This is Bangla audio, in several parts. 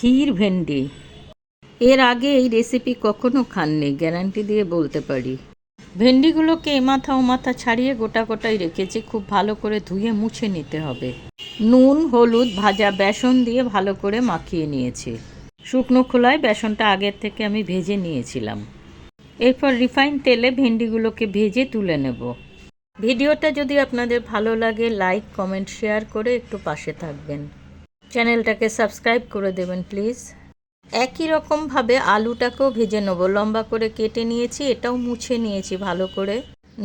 ক্ষীর ভেন্ডি। এর আগে এই রেসিপি কখনো খাননি, গ্যারান্টি দিয়ে বলতে পারি। ভেন্ডিগুলোকে এ মাথা ও মাথা ছাড়িয়ে গোটা গোটাই রেখেছি। খুব ভালো করে ধুয়ে মুছে নিতে হবে। নুন, হলুদ, ভাজা বেসন দিয়ে ভালো করে মাখিয়ে নিয়েছি। শুকনো খোলায় বেসনটা আগের থেকে আমি ভেজে নিয়েছিলাম। এরপর রিফাইন তেলে ভেন্ডিগুলোকে ভেজে তুলে নেব। ভিডিওটা যদি আপনাদের ভালো লাগে লাইক, কমেন্ট, শেয়ার করে একটু পাশে থাকবেন। চ্যানেলটাকে সাবস্ক্রাইব করে দেবেন প্লিজ। একই রকমভাবে আলুটাকেও ভেজে নেব। লম্বা করে কেটে নিয়েছি, এটাও মুছে নিয়েছি ভালো করে।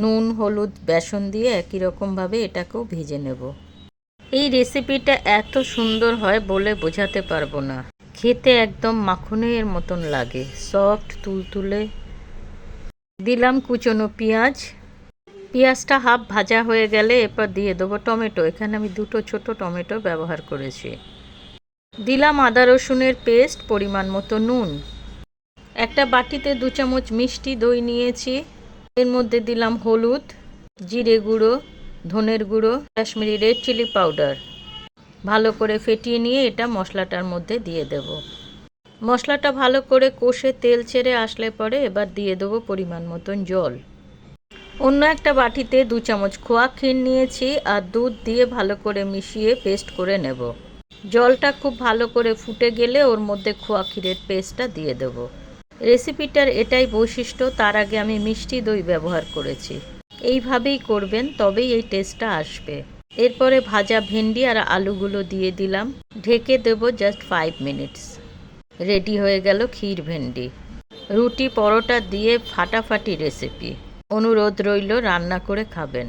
নুন, হলুদ, বেসন দিয়ে একই রকমভাবে এটাকেও ভেজে নেব। এই রেসিপিটা এত সুন্দর হয় বলে বোঝাতে পারবো না। খেতে একদম মাখনের মতন লাগে, সফট তুলতুলে। দিলাম কুচনো পেঁয়াজ। পেঁয়াজটা হাফ ভাজা হয়ে গেলে এরপর দিয়ে দেবো টমেটো। এখানে আমি 2টো ছোট টমেটো ব্যবহার করেছি। দিলাম আদা রসুনের পেস্ট, পরিমাণ মতো নুন। একটা বাটিতে 2 চামচ মিষ্টি দই নিয়েছি। এর মধ্যে দিলাম হলুদ, জিরে গুঁড়ো, ধনের গুঁড়ো, কাশ্মীরি রেড চিলি পাউডার। ভালো করে ফেটিয়ে নিয়ে এটা মশলাটার মধ্যে দিয়ে দেব। মশলাটা ভালো করে কষে তেল ছেড়ে আসলে পরে এবার দিয়ে দেবো পরিমাণ মতন জল। অন্য একটা বাটিতে 2 চামচ খোয়া ক্ষীর নিয়েছি আর দুধ দিয়ে ভালো করে মিশিয়ে পেস্ট করে নেব। জলটা খুব ভালো করে ফুটে গেলে ওর মধ্যে খোয়া ক্ষীরের পেস্টটা দিয়ে দেব। রেসিপিটার এটাই বৈশিষ্ট্য, তার আগে আমি মিষ্টি দই ব্যবহার করেছি। এইভাবেই করবেন, তবেই এই টেস্টটা আসবে। এরপরে ভাজা ভেন্ডি আর আলুগুলো দিয়ে দিলাম। ঢেকে দেব জাস্ট 5 মিনিটস। রেডি হয়ে গেল ক্ষীর ভেন্ডি। রুটি, পরোটা দিয়ে ফাটাফাটি রেসিপি। অনুরোধ রইল রান্না করে খাবেন।